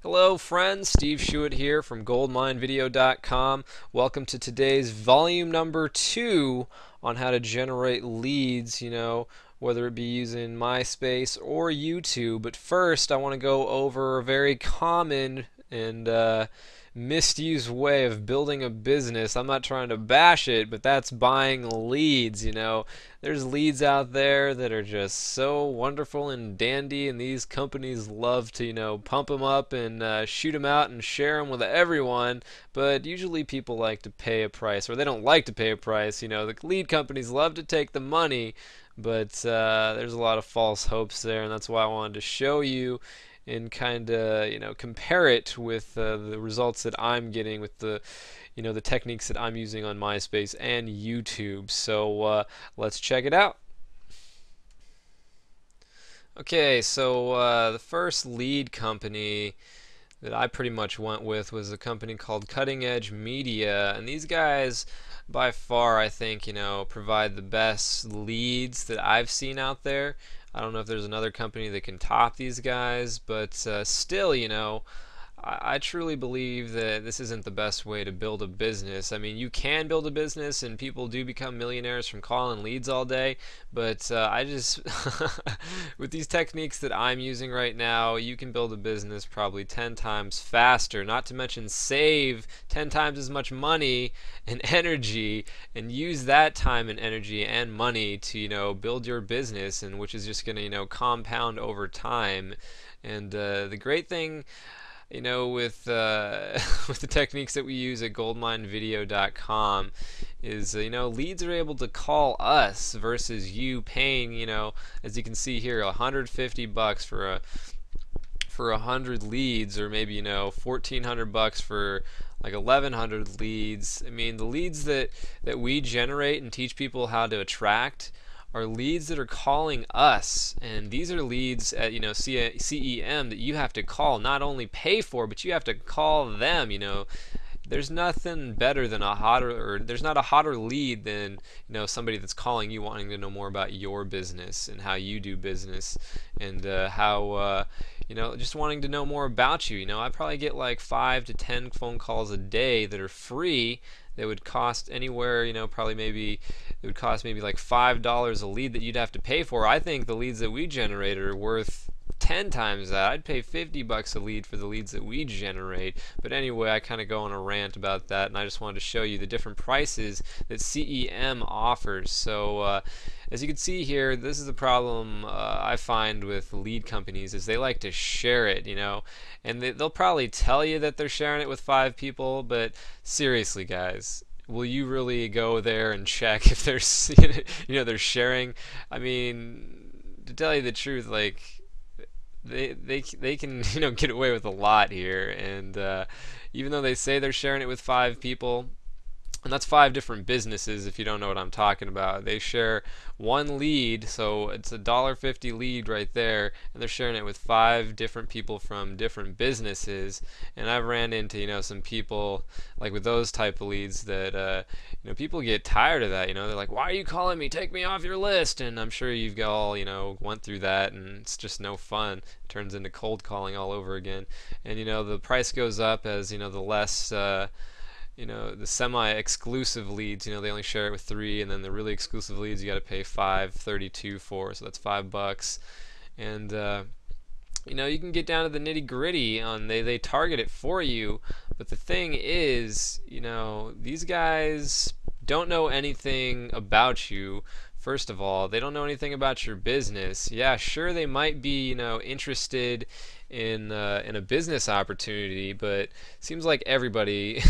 Hello friends, Steve Schuett here from goldminevideo.com. Welcome to today's volume number 2 on how to generate leads, whether it be using MySpace or YouTube. But first, I want to go over a very common and misused way of building a business. I'm not trying to bash it, but that's buying leads. There's leads out there that are just so wonderful and dandy, and these companies love to, pump them up and shoot them out and share them with everyone. But usually people like to pay a price, or they don't like to pay a price. The lead companies love to take the money, but there's a lot of false hopes there, and that's why I wanted to show you and kind of compare it with the results that I'm getting with the techniques that I'm using on MySpace and YouTube. So let's check it out. Okay, so the first lead company that I pretty much went with was a company called Cutting Edge Media, and these guys by far I think provide the best leads that I've seen out there. I don't know if there's another company that can top these guys, but still, I truly believe that this isn't the best way to build a business. I mean, you can build a business and people do become millionaires from calling leads all day, but I just, with these techniques that I'm using right now, you can build a business probably 10 times faster, not to mention save 10 times as much money and energy, and use that time and energy and money to, build your business, and which is just going to, compound over time. And the great thing with with the techniques that we use at goldminevideo.com is leads are able to call us versus you paying as you can see here $150 for 100 leads, or maybe $1,400 for like 1,100 leads. I mean, the leads that we generate and teach people how to attract are leads that are calling us, and these are leads at CEM that you have to call, not only pay for, but you have to call them. There's nothing better than there's not a hotter lead than somebody that's calling you wanting to know more about your business and how you do business, and how just wanting to know more about you. I probably get like 5 to 10 phone calls a day that are free, that would cost anywhere, probably maybe it would cost maybe like $5 a lead that you'd have to pay for. I think the leads that we generate are worth 10 times that. I'd pay $50 a lead for the leads that we generate. But anyway, I kind of go on a rant about that, and I just wanted to show you the different prices that CEM offers. So as you can see here, this is the problem I find with lead companies, is they like to share it, and they'll probably tell you that they're sharing it with 5 people, but seriously guys, will you really go there and check if they're they're sharing? I mean, to tell you the truth, like they can get away with a lot here, and even though they say they're sharing it with 5 people, and that's 5 different businesses, if you don't know what I'm talking about. They share one lead, so it's a $1.50 lead right there, and they're sharing it with 5 different people from different businesses. And I've ran into some people like with those type of leads that people get tired of that. They're like, why are you calling me? Take me off your list. And I'm sure you've all went through that, and it's just no fun. It turns into cold calling all over again. And the price goes up as the less the semi-exclusive leads, they only share it with 3, and then the really exclusive leads you got to pay $5.32 for, so that's $5. And you can get down to the nitty-gritty on they target it for you, but the thing is, these guys don't know anything about you. First of all, they don't know anything about your business. Yeah, sure, they might be interested in a business opportunity, but it seems like everybody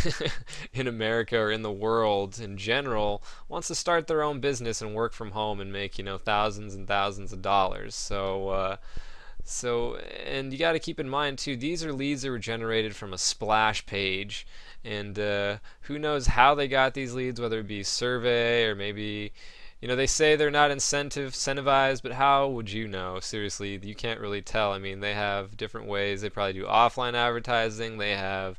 in America or in the world in general wants to start their own business and work from home and make thousands and thousands of dollars. And you got to keep in mind too, these are leads that were generated from a splash page, and who knows how they got these leads, whether it be survey or maybe They say they're not incentivized, but how would you know? Seriously, you can't really tell. I mean, they have different ways. They probably do offline advertising. They have,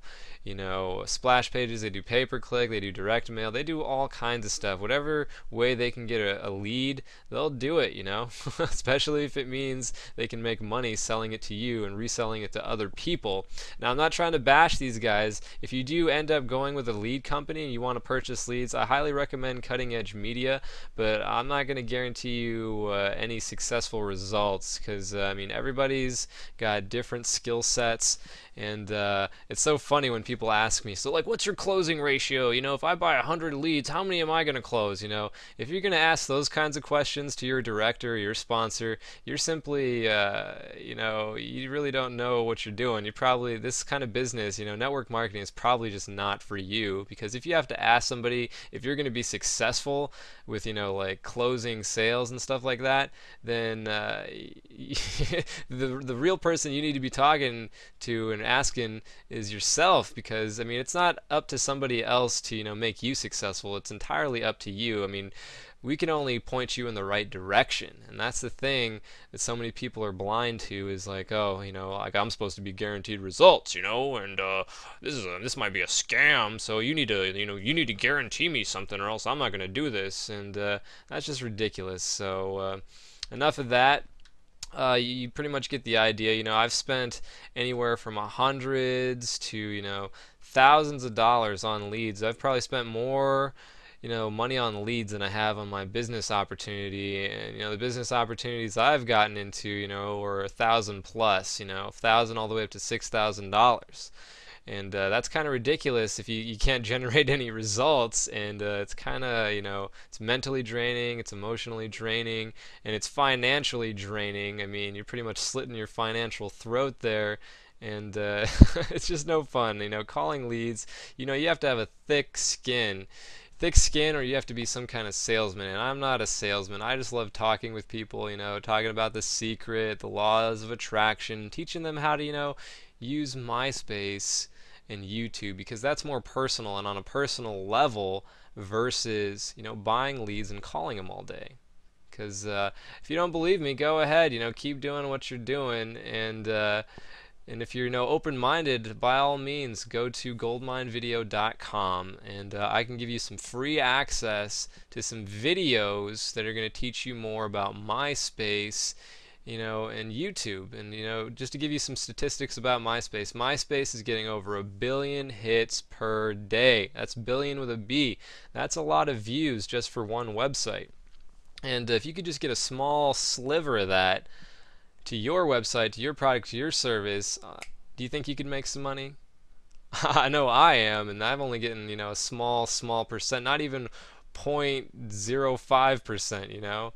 splash pages. They do pay-per-click. They do direct mail. They do all kinds of stuff. Whatever way they can get a lead, they'll do it, Especially if it means they can make money selling it to you and reselling it to other people. Now, I'm not trying to bash these guys. If you do end up going with a lead company and you want to purchase leads, I highly recommend Cutting Edge Media, but I'm not going to guarantee you any successful results because, everybody's got different skill sets, and it's so funny when people ask me, so like, what's your closing ratio? If I buy 100 leads, how many am I going to close? If you're going to ask those kinds of questions to your director or your sponsor, you're simply, you really don't know what you're doing. You probably, this kind of business, network marketing is probably just not for you, because if you have to ask somebody if you're going to be successful with, like closing sales and stuff like that, then the real person you need to be talking to and asking is yourself, because it's not up to somebody else to make you successful. It's entirely up to you. We can only point you in the right direction, and that's the thing that so many people are blind to, is like, oh, like I'm supposed to be guaranteed results, and this might be a scam, so you need to guarantee me something, or else I'm not going to do this, and that's just ridiculous. So enough of that. You pretty much get the idea. I've spent anywhere from hundreds to thousands of dollars on leads. I've probably spent more money on leads than I have on my business opportunity. And the business opportunities I've gotten into were 1,000 plus, 1,000 all the way up to $6,000. And that's kind of ridiculous if you can't generate any results, and it's kind of, it's mentally draining, it's emotionally draining, and it's financially draining. You're pretty much slitting your financial throat there, and it's just no fun. Calling leads, you have to have a thick skin, or you have to be some kind of salesman, and I'm not a salesman. I just love talking with people, talking about the secret, the laws of attraction, teaching them how to, use MySpace and YouTube, because that's more personal and on a personal level versus buying leads and calling them all day. Because if you don't believe me, go ahead, keep doing what you're doing, and if you're open-minded, by all means, go to goldminevideo.com, and I can give you some free access to some videos that are going to teach you more about MySpace, and YouTube. And just to give you some statistics about MySpace, MySpace is getting over 1 billion hits per day. That's billion with a B. That's a lot of views just for one website. And if you could just get a small sliver of that to your website, to your product, to your service, do you think you could make some money? I know I am, and I'm only getting a small percent, not even 0.05%.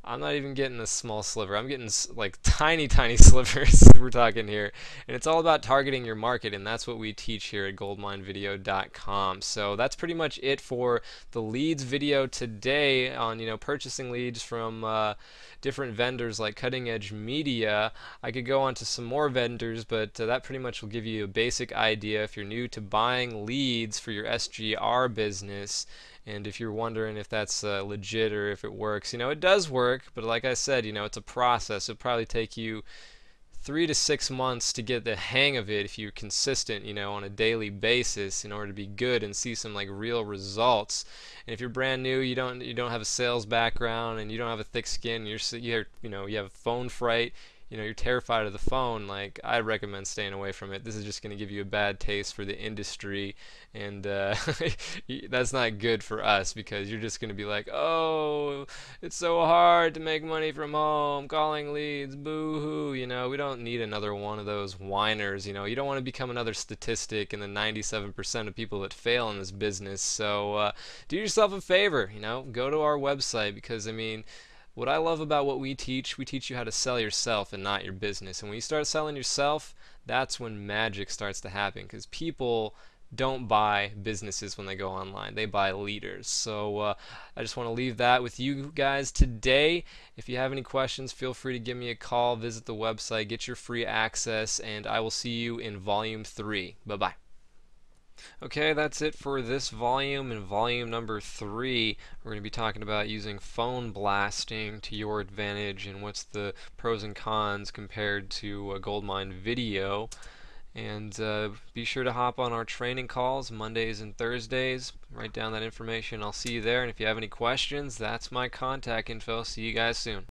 I'm not even getting a small sliver. I'm getting like tiny slivers we're talking here. And it's all about targeting your market, and that's what we teach here at goldminevideo.com. So that's pretty much it for the leads video today on purchasing leads from different vendors like Cutting Edge Media. I could go on to some more vendors, but that pretty much will give you a basic idea if you're new to buying leads for your SGR business. And if you're wondering if that's legit or if it works, it does work, but like I said, it's a process. It'll probably take you 3 to 6 months to get the hang of it if you're consistent, on a daily basis, in order to be good and see some like real results. And if you're brand new, you don't have a sales background, and you don't have a thick skin, you have phone fright, you're terrified of the phone, like, I recommend staying away from it. This is just going to give you a bad taste for the industry, and that's not good for us, because you're just going to be like, oh, it's so hard to make money from home, calling leads, boo-hoo, we don't need another one of those whiners, you don't want to become another statistic in the 97% of people that fail in this business. So do yourself a favor, go to our website, because what I love about what we teach you how to sell yourself and not your business. And when you start selling yourself, that's when magic starts to happen, because people don't buy businesses when they go online. They buy leaders. So I just want to leave that with you guys today. If you have any questions, feel free to give me a call, visit the website, get your free access, and I will see you in Volume 3. Bye-bye. Okay, that's it for this volume. In volume number 3, we're going to be talking about using phone blasting to your advantage and what's the pros and cons compared to goldmine video. And be sure to hop on our training calls Mondays and Thursdays. Write down that information. I'll see you there. And if you have any questions, that's my contact info. See you guys soon.